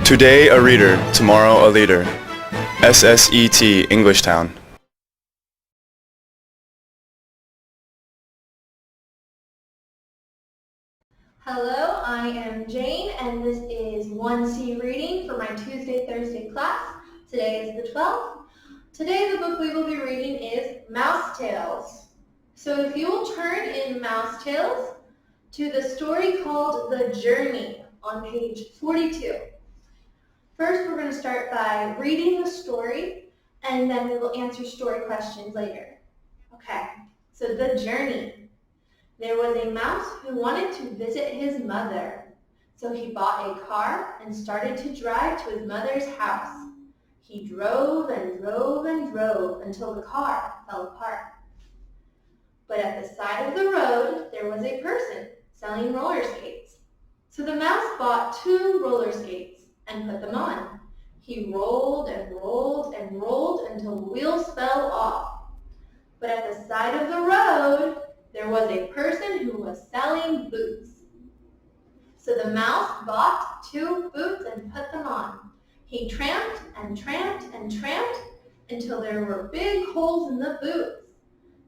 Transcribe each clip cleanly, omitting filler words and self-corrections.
Today a reader, tomorrow a leader. SSET Englishtown. Hello, I am Jane, and this is 1C reading for my Tuesday-Thursday class. Today is the 12th. Today the book we will be reading is Mouse Tales. So if you will turn in Mouse Tales to the story called The Journey on page 42. First, we're going to start by reading the story, and then we will answer story questions later. Okay, so The Journey. There was a mouse who wanted to visit his mother. So he bought a car and started to drive to his mother's house. He drove and drove and drove until the car fell apart. But at the side of the road, there was a person selling roller skates. So the mouse bought 2 roller skates and put them on. He rolled and rolled and rolled until the wheels fell off. But at the side of the road, there was a person who was selling boots. So the mouse bought 2 boots and put them on. He tramped and tramped and tramped until there were big holes in the boots.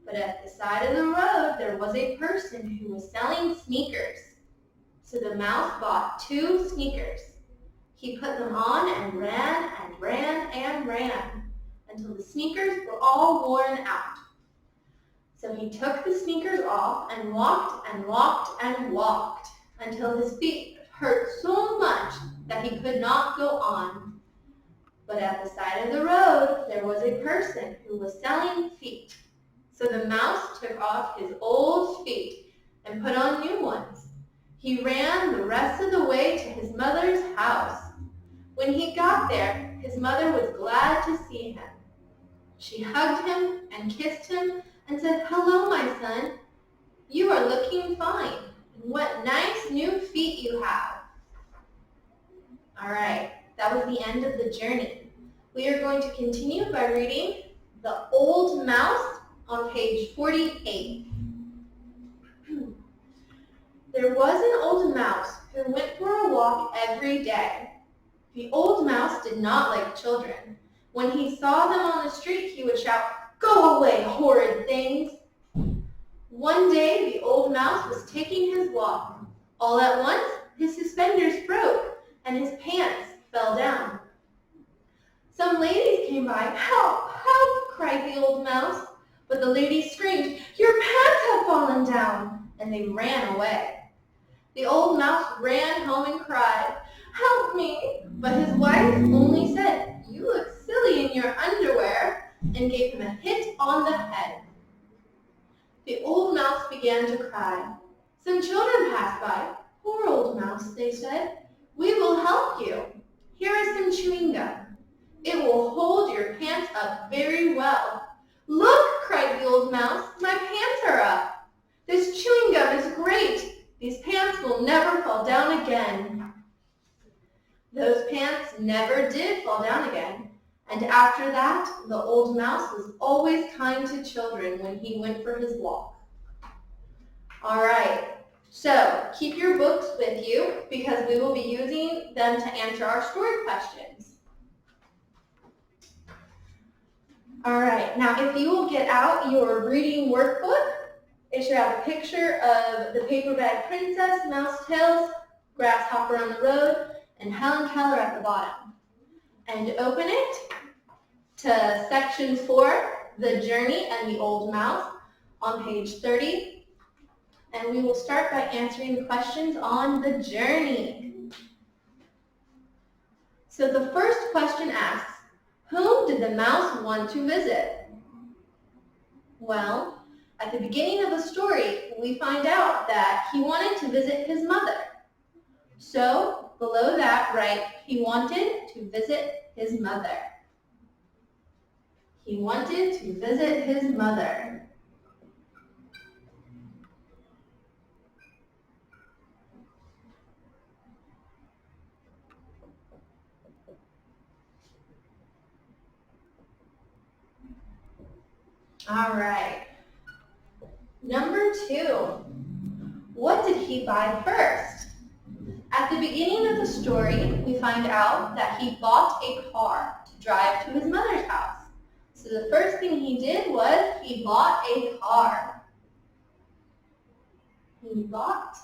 But at the side of the road, there was a person who was selling sneakers. So the mouse bought 2 sneakers. He put them on and ran and ran and ran until the sneakers were all worn out. So he took the sneakers off and walked and walked and walked until his feet hurt so much that he could not go on. But at the side of the road, there was a person who was selling feet. So the mouse took off his old feet and put on new ones. He ran the rest of the way to his mother's house. When he got there, his mother was glad to see him. She hugged him and kissed him and said, "Hello, my son. You are looking fine. And what nice new feet you have." All right, that was the end of the journey. We are going to continue by reading The Old Mouse on page 48. There was an old mouse who went for a walk every day. The old mouse did not like children. When he saw them on the street, he would shout, "Go away, horrid things!" One day, the old mouse was taking his walk. All at once, his suspenders broke and his pants fell down. Some ladies came by. "Help! Help!" cried the old mouse. But the ladies screamed, "Your pants have fallen down!" and they ran away. The old mouse ran home and cried, "Help me!" But his wife only said, "You look silly in your underwear," and gave him a hit on the head. The old mouse began to cry. Some children passed by. "Poor old mouse," they said. "We will help you. Here is some chewing gum. It will hold your pants up very well." "Look," cried the old mouse, "my pants are up. This chewing gum is great. These pants will never fall down again." Those pants never did fall down again. And after that, the old mouse was always kind to children when he went for his walk. All right, so keep your books with you because we will be using them to answer our story questions. All right, now if you will get out your reading workbook, it should have a picture of the paper bag princess, mouse tails, grasshopper on the road, and Helen Keller at the bottom. And open it to section 4, The Journey and the Old Mouse, on page 30. And we will start by answering the questions on the journey. So the first question asks, whom did the mouse want to visit? Well, at the beginning of the story, we find out that he wanted to visit his mother. So below that, write, he wanted to visit his mother. He wanted to visit his mother. All right. Number 2. What did he buy first? At At the beginning of the story, we find out that he bought a car to drive to his mother's house. So the first thing he did was he bought a car. He bought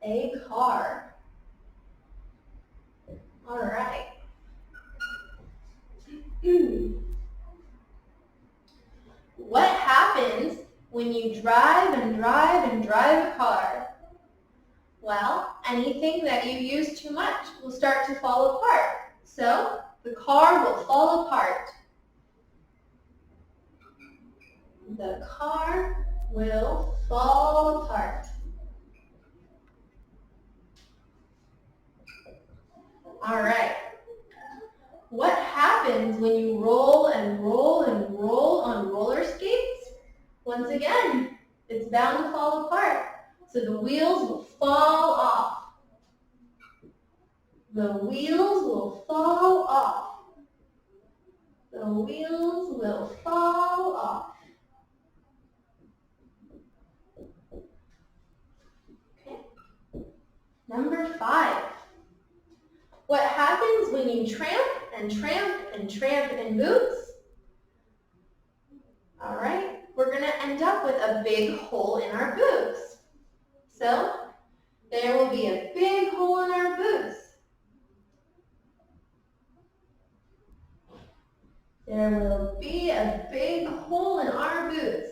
a car. All right. What happens when you drive and drive and drive a car? Well, anything that you use too much will start to fall apart. So the car will fall apart. The car will fall apart. All right. What happens when you roll and roll and roll on roller skates? Once again, it's bound to fall apart. So the wheels will fall off. The wheels will fall off. The wheels will fall off. Okay. Number 5. What happens when you tramp and tramp and tramp in boots? All right, we're going to end up with a big hole in our boots. So there will be a big hole in our boots. There will be a big hole in our boots.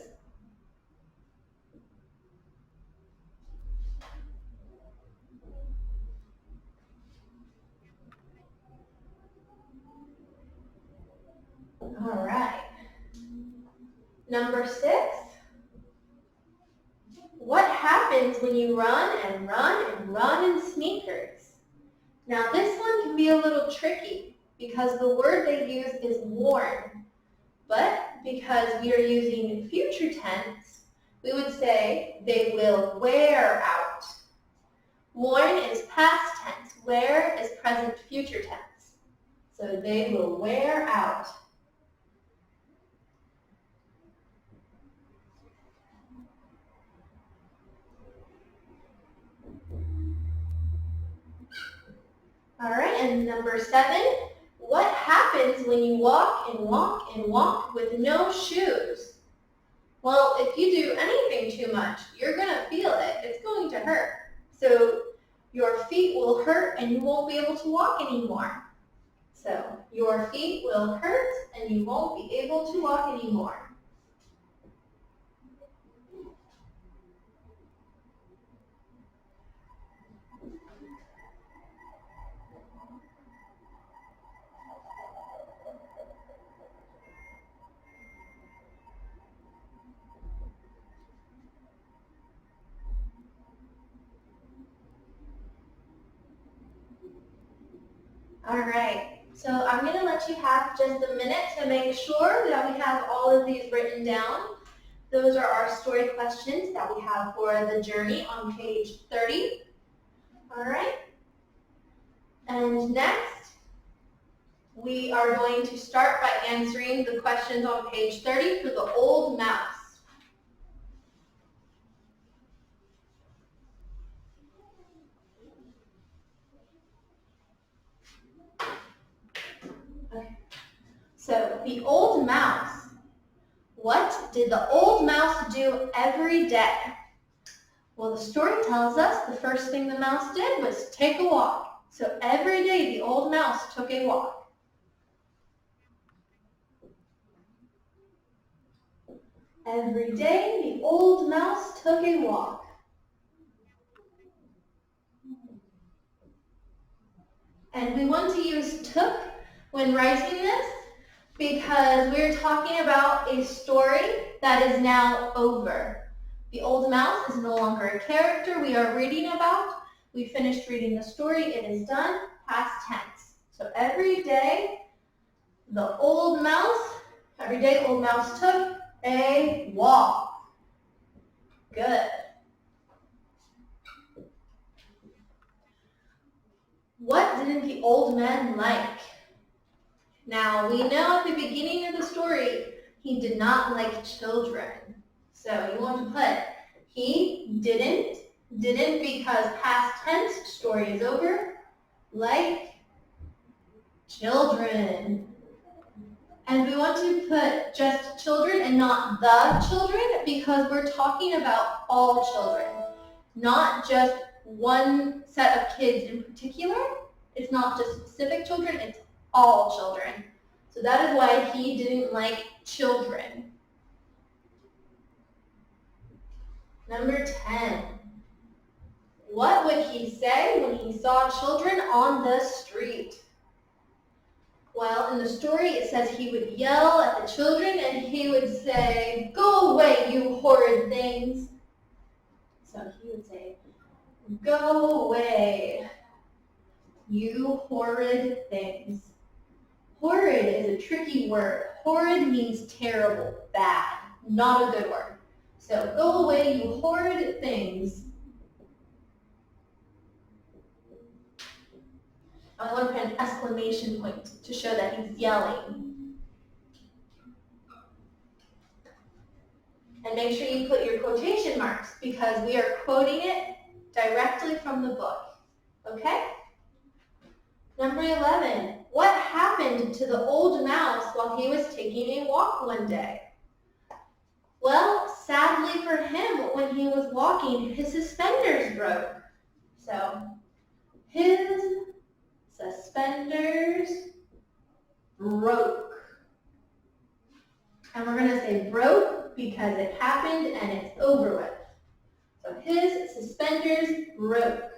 All right. Number 6. What happens when you run and run and run in sneakers? Now this one can be a little tricky because the word they use is worn. But because we are using future tense, we would say they will wear out. Worn is past tense. Wear is present future tense. So they will wear out. All right, and number 7, what happens when you walk and walk and walk with no shoes? Well, if you do anything too much, you're going to feel it. It's going to hurt. So your feet will hurt and you won't be able to walk anymore. So your feet will hurt and you won't be able to walk anymore. All right, so I'm going to let you have just a minute to make sure that we have all of these written down. Those are our story questions that we have for the journey on page 30. All right, and next we are going to start by answering the questions on page 30 for the old mouse. So the old mouse. What did the old mouse do every day? Well, the story tells us the first thing the mouse did was take a walk. So every day the old mouse took a walk. Every day the old mouse took a walk. And we want to use took when writing this because we're talking about a story that is now over. The old mouse is no longer a character we are reading about. We finished reading the story. It is done, past tense. So every day old mouse took a walk. Good. What didn't the old man like? Now, we know at the beginning of the story, he did not like children. So you want to put, he didn't Didn't because past tense, story is over. Like children. And we want to put just children and not the children because we're talking about all children, not just one set of kids in particular. It's not just specific children, it's all children. So that is why he didn't like children. Number 10. What would he say when he saw children on the street? Well, in the story it says he would yell at the children and he would say, "Go away, you horrid things." So he would say, "Go away, you horrid things." Horrid is a tricky word. Horrid means terrible, bad, not a good word. So go away, you horrid things. I want to put an exclamation point to show that he's yelling. And make sure you put your quotation marks because we are quoting it directly from the book. Okay? Number 11. What happened to the old mouse while he was taking a walk one day? Well, sadly for him, when he was walking, his suspenders broke. So, his suspenders broke. And we're going to say broke because it happened and it's over with. So his suspenders broke.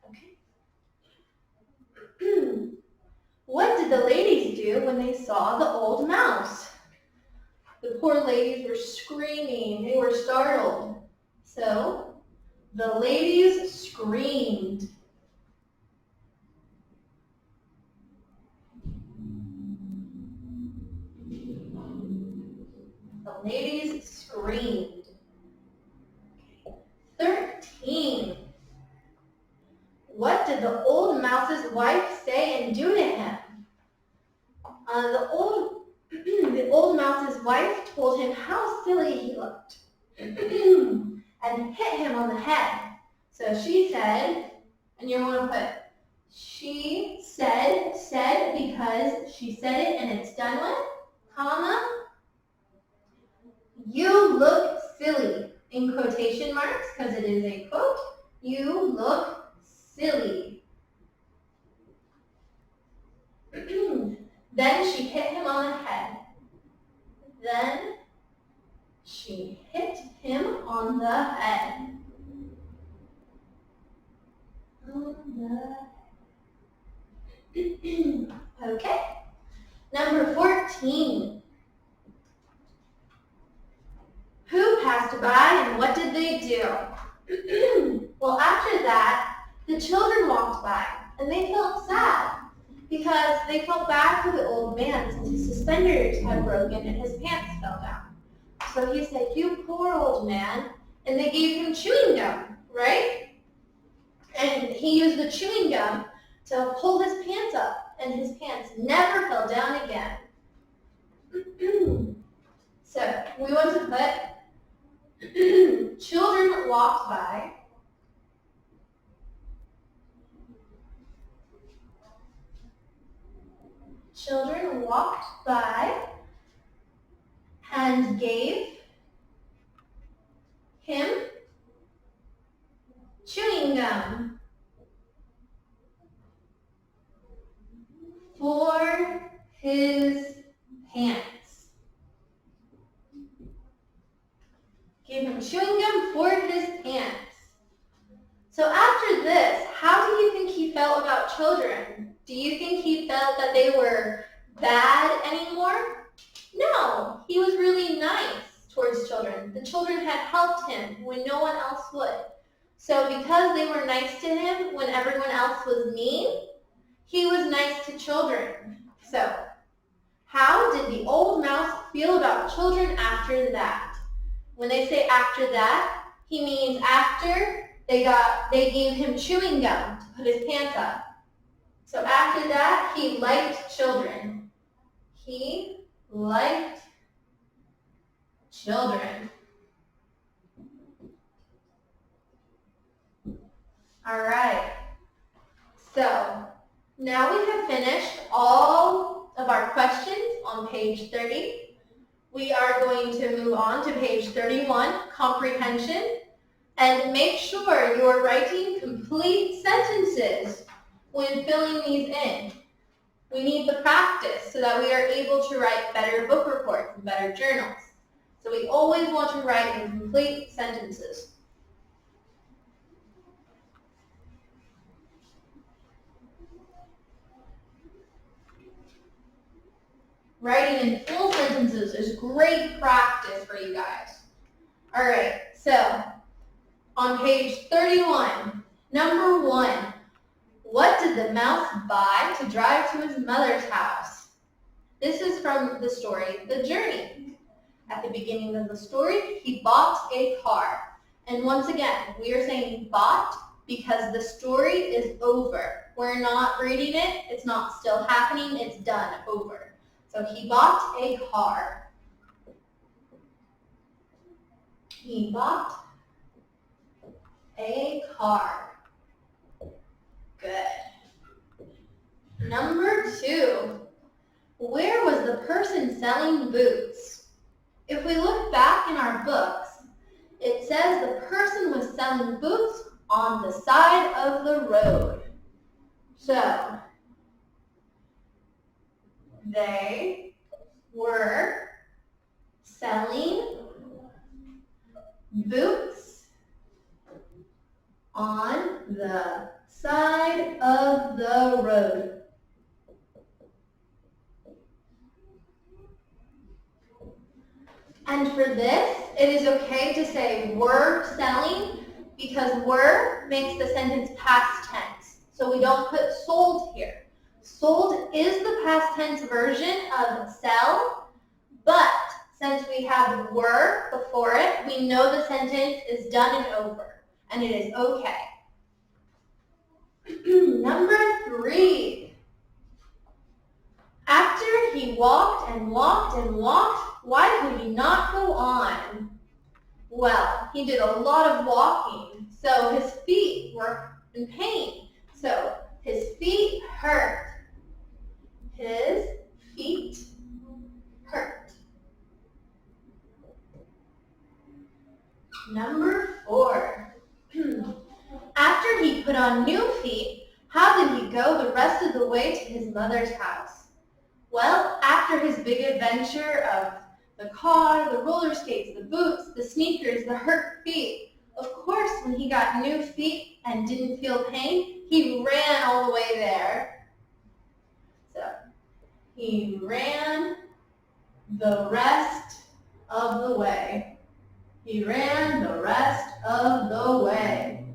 Okay. What did the ladies do when they saw the old mouse? The poor ladies were screaming. They were startled. So the ladies screamed. The ladies screamed. 13. What did the old mouse's wife say and do to him? The old mouse's wife told him how silly he looked and hit him on the head. So she said, and you're going to put, she said because she said it and it's done with, comma, you look silly, in quotation marks, because it is a quote. You look silly. Then she hit him on the head. Then she hit him on the head. Okay. Number 14. Who passed by and what did they do? Well, after that, the children walked by and they felt sad because they felt bad for the old man since his suspenders had broken and his pants fell down. So he said, "You poor old man." And they gave him chewing gum, right? And he used the chewing gum to pull his pants up and his pants never fell down again. So we want to put children walked by. Children walked by and gave him chewing gum for his pants. Gave him chewing gum for his pants. So after this, how do you think he felt about children? Do you think he felt that they were bad anymore? No, he was really nice towards children. The children had helped him when no one else would. So because they were nice to him when everyone else was mean, he was nice to children. So how did the old mouse feel about children after that? When they say after that, he means after they gave him chewing gum to put his pants up. So after that, he liked children. He liked children. All right. So now we have finished all of our questions on page 30. We are going to move on to page 31, Comprehension. And make sure you are writing complete sentences when filling these in. We need the practice so that we are able to write better book reports and better journals. So we always want to write in complete sentences. Writing in full sentences is great practice for you guys. All right, so on page 31, number 1, what did the mouse buy to drive to his mother's house? This is from the story, The Journey. At the beginning of the story, he bought a car. And once again, we are saying bought because the story is over. We're not reading it. It's not still happening. It's done, over. So he bought a car. He bought a car. Good. Number 2, where was the person selling boots? If we look back in our books, it says the person was selling boots on the side of the road. So, they were selling boots on the side of the road. And for this, it is okay to say were selling because were makes the sentence past tense. So we don't put sold here. Sold is the past tense version of sell, but since we have were before it, we know the sentence is done and over, and it is okay. Number 3. After he walked and walked and walked, why could he not go on? Well, he did a lot of walking, so his feet were in pain. So his feet hurt. His feet hurt. Number 4. After he put on new feet, how did he go the rest of the way to his mother's house? Well, after his big adventure of the car, the roller skates, the boots, the sneakers, the hurt feet, of course, when he got new feet and didn't feel pain, he ran all the way there. So, he ran the rest of the way. He ran the rest of the way.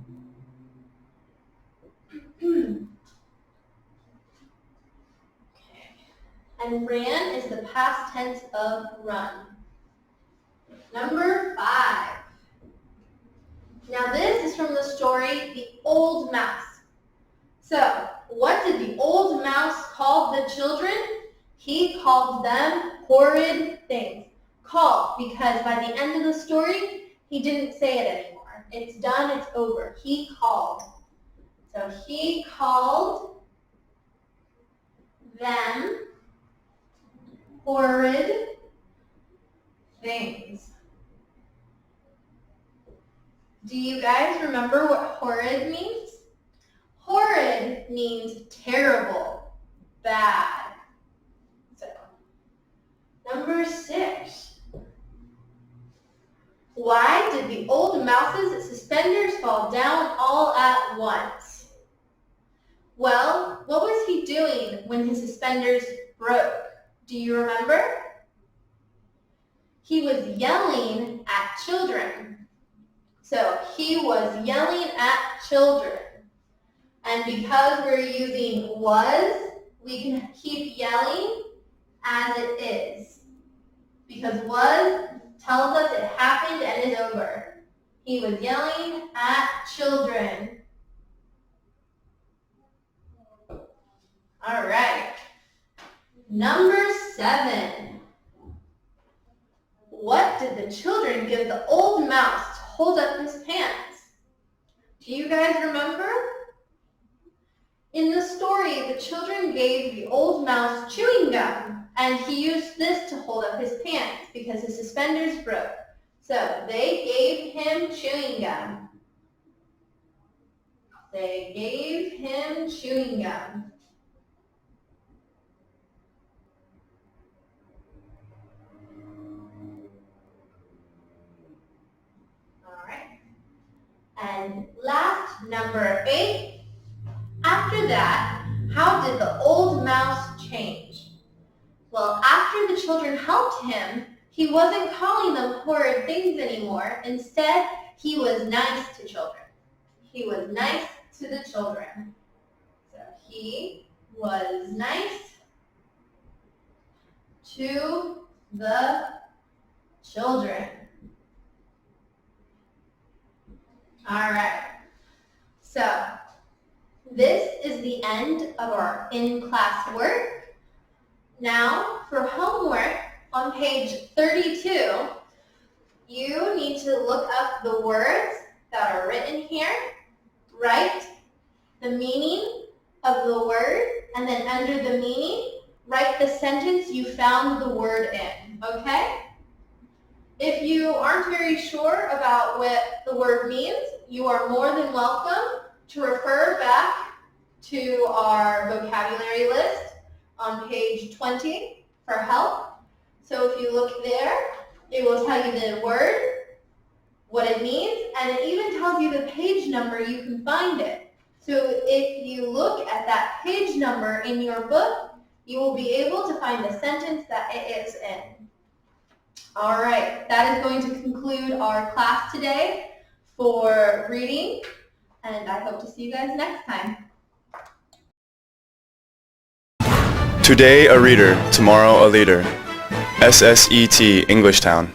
And ran is the past tense of run. Number 5. Now this is from the story, The Old Mouse. So, what did the old mouse call the children? He called them horrid things. Called, because by the end of the story, he didn't say it anymore. It's done, it's over. He called. So he called them horrid things. Do you guys remember what horrid means? Horrid means terrible, bad. So, number 6. Why did the old mouse's suspenders fall down all at once? Well, what was he doing when his suspenders broke? Do you remember? He was yelling at children. So he was yelling at children. And because we're using was, we can keep yelling as it is. Because was tells us it happened and is over. He was yelling at children. All right. Number 7. What did the children give the old mouse to hold up his pants? Do you guys remember? In the story, the children gave the old mouse chewing gum, and he used this to hold up his pants because his suspenders broke. So they gave him chewing gum. They gave him chewing gum. All right. And last, number 8. After that, how did the old mouse change? Well, after the children helped him, he wasn't calling them horrid things anymore. Instead, he was nice to children. He was nice to the children. So he was nice to the children. All right. So this is the end of our in-class work. Now, for homework, on page 32, you need to look up the words that are written here, write the meaning of the word, and then under the meaning, write the sentence you found the word in, okay? If you aren't very sure about what the word means, you are more than welcome to refer back to our vocabulary list on page 20 for help. So if you look there, it will tell you the word, what it means, and it even tells you the page number you can find it. So if you look at that page number in your book, you will be able to find the sentence that it is in. All right, that is going to conclude our class today for reading, and I hope to see you guys next time. Today a reader, tomorrow a leader. SSET Englishtown.